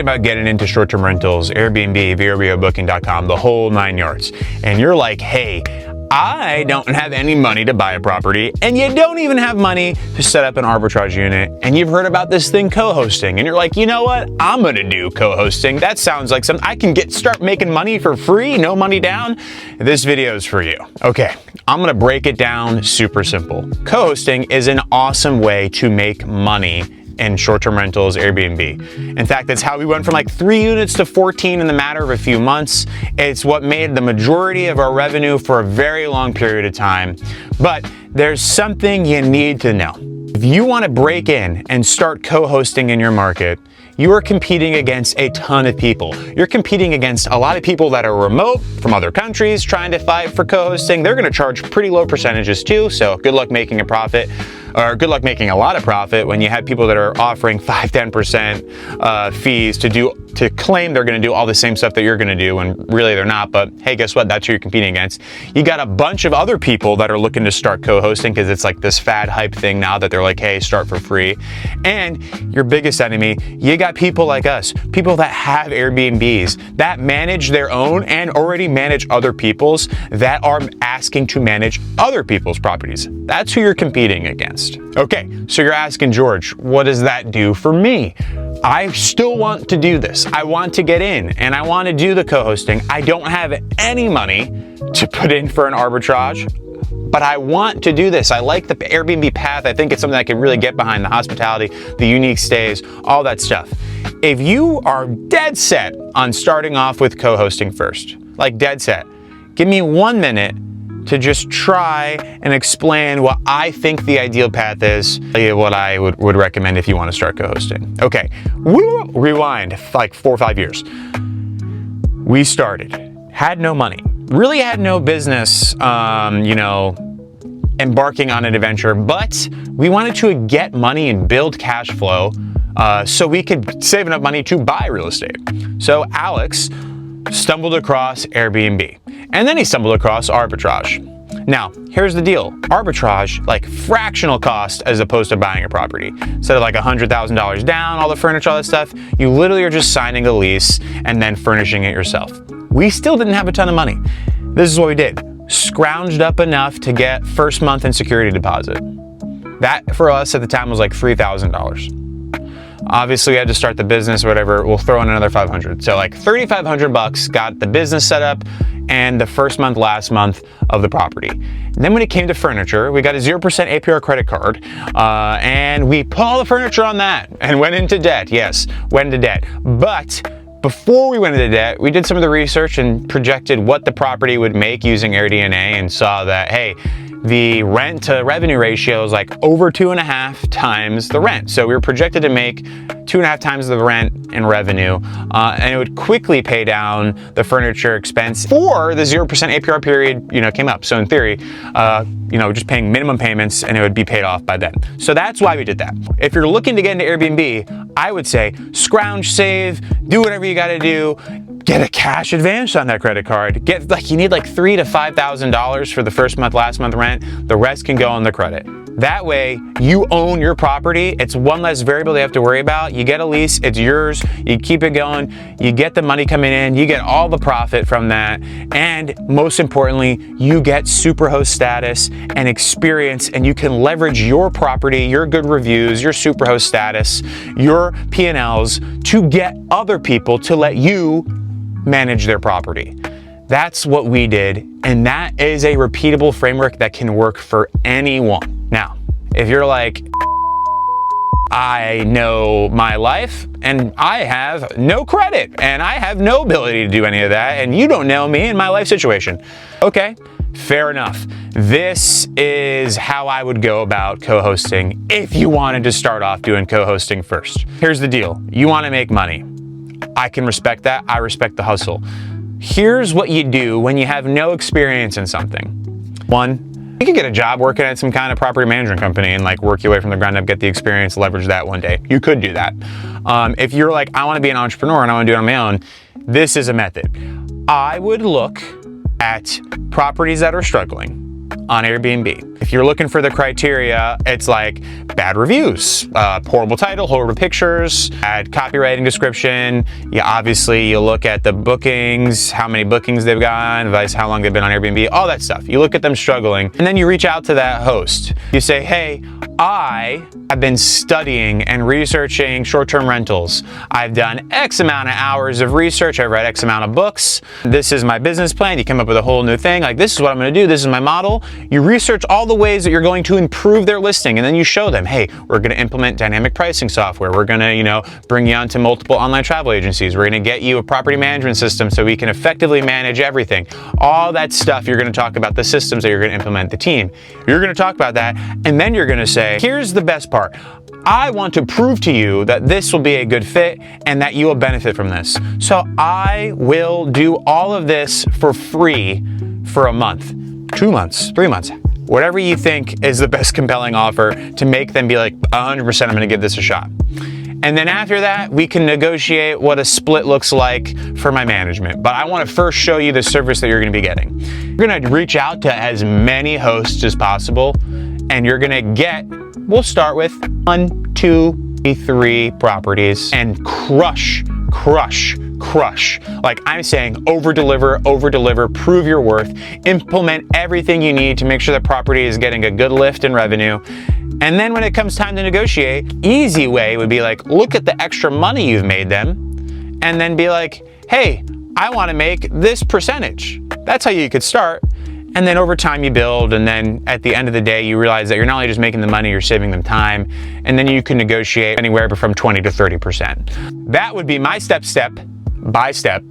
about getting into short-term rentals, Airbnb, VRBObooking.com, the whole 9 yards. And you're like, hey, I don't have any money to buy a property, and you don't even have money to set up an arbitrage unit, and you've heard about this thing co-hosting, and you're like, you know what? I'm gonna do co-hosting. That sounds like something I can start making money for free, no money down. This video is for you. Okay, I'm gonna break it down super simple. Co-hosting is an awesome way to make money in short-term rentals, Airbnb. In fact, that's how we went from like 3 units to 14 in the matter of a few months. It's what made the majority of our revenue for a very long period of time. But there's something you need to know. If you want to break in and start co-hosting in your market, you are competing against a ton of people. You're competing against a lot of people that are remote from other countries trying to fight for co-hosting. They're gonna charge pretty low percentages too, so good luck making a profit, or good luck making a lot of profit when you have people that are offering 5-10% fees to claim they're gonna do all the same stuff that you're gonna do when really they're not. But hey, guess what? That's who you're competing against. You got a bunch of other people that are looking to start co-hosting because it's like this fad hype thing now that they're like, hey, start for free. And your biggest enemy, you got people like us, people that have Airbnbs, that manage their own and already manage other people's, that are asking to manage other people's properties. That's who you're competing against. Okay, so you're asking, George, what does that do for me? I still want to do this. I want to get in and I want to do the co-hosting. I don't have any money to put in for an arbitrage, but I want to do this. I like the Airbnb path. I think it's something I can really get behind, the hospitality, the unique stays, all that stuff. If you are dead set on starting off with co-hosting first, like dead set, give me 1 minute to just try and explain what I think the ideal path is, what I would recommend if you want to start co-hosting. Okay, rewind like 4 or 5 years. We started, had no money, really had no business, embarking on an adventure, but we wanted to get money and build cash flow so we could save enough money to buy real estate. So Alex stumbled across Airbnb, and then he stumbled across arbitrage. Now, here's the deal. Arbitrage, like fractional cost as opposed to buying a property. Instead of like $100,000 down, all the furniture, all that stuff, you literally are just signing a lease and then furnishing it yourself. We still didn't have a ton of money. This is what we did. Scrounged up enough to get first month in security deposit. That for us at the time was like $3,000. Obviously we had to start the business or whatever, we'll throw in another 500. So like 3,500 bucks got the business set up and the first month, last month of the property. And then when it came to furniture, we got a 0% APR credit card and we put all the furniture on that and went into debt. Yes, went into debt. But before we went into debt, we did some of the research and projected what the property would make using AirDNA and saw that, hey, the rent to revenue ratio is like over 2.5 times the rent. So we were projected to make 2.5 times the rent in revenue, and it would quickly pay down the furniture expense before the 0% APR period, came up. So in theory, just paying minimum payments and it would be paid off by then. So that's why we did that. If you're looking to get into Airbnb, I would say scrounge, save, do whatever you got to do. Get a cash advance on that credit card. You need like $3,000 to $5,000 for the first month, last month rent. The rest can go on the credit. That way, you own your property. It's one less variable they have to worry about. You get a lease, it's yours. You keep it going. You get the money coming in. You get all the profit from that. And most importantly, you get superhost status and experience, and you can leverage your property, your good reviews, your superhost status, your P&Ls to get other people to let you manage their property. That's what we did, and that is a repeatable framework that can work for anyone. Now, if you're like, I know my life and I have no credit and I have no ability to do any of that, and you don't know me and my life situation. Okay, fair enough. This is how I would go about co-hosting if you wanted to start off doing co-hosting first. Here's the deal. You want to make money. I can respect that. I respect the hustle. Here's what you do when you have no experience in something. 1, you could get a job working at some kind of property management company and like work your way from the ground up, get the experience, leverage that one day. You could do that. If you're like, I want to be an entrepreneur and I want to do it on my own, this is a method. I would look at properties that are struggling on Airbnb. If you're looking for the criteria, it's like bad reviews, horrible title, horrible pictures, bad copywriting description. Obviously you look at the bookings, how many bookings they've gotten, how long they've been on Airbnb, all that stuff. You look at them struggling, and then you reach out to that host. You say, hey, I have been studying and researching short-term rentals. I've done X amount of hours of research. I've read X amount of books. This is my business plan. You come up with a whole new thing. Like, this is what I'm going to do. This is my model. You research all the ways that you're going to improve their listing, and then you show them, hey, we're going to implement dynamic pricing software. We're going to, bring you onto multiple online travel agencies. We're going to get you a property management system so we can effectively manage everything. All that stuff, you're going to talk about the systems that you're going to implement, the team. You're going to talk about that, and then you're going to say, here's the best part. I want to prove to you that this will be a good fit and that you will benefit from this. So I will do all of this for free for a month, 2 months, 3 months, whatever you think is the best compelling offer to make them be like, 100% I'm going to give this a shot. And then after that, we can negotiate what a split looks like for my management. But I want to first show you the service that you're going to be getting. You're going to reach out to as many hosts as possible, and you're going to get, we'll start with 1, 2, 3 properties and crush. Like I'm saying, over deliver, prove your worth, implement everything you need to make sure that property is getting a good lift in revenue. And then when it comes time to negotiate, easy way would be like, look at the extra money you've made them, and then be like, hey, I want to make this percentage. That's how you could start. And then over time you build, and then at the end of the day, you realize that you're not only just making the money, you're saving them time, and then you can negotiate anywhere from 20 to 30%. That would be my step by step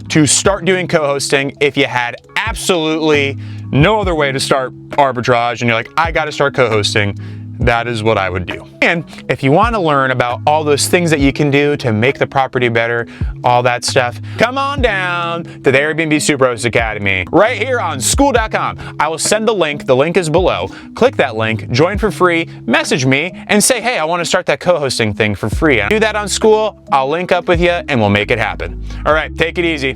to start doing co-hosting if you had absolutely no other way to start arbitrage and you're like, I got to start co-hosting. That is what I would do. And if you want to learn about all those things that you can do to make the property better, all that stuff, come on down to the Airbnb Superhost Academy right here on SKOOL.com. I will send the link. The link is below. Click that link, join for free, message me, and say, hey, I want to start that co-hosting thing for free. Do that on SKOOL. I'll link up with you and we'll make it happen. All right, take it easy.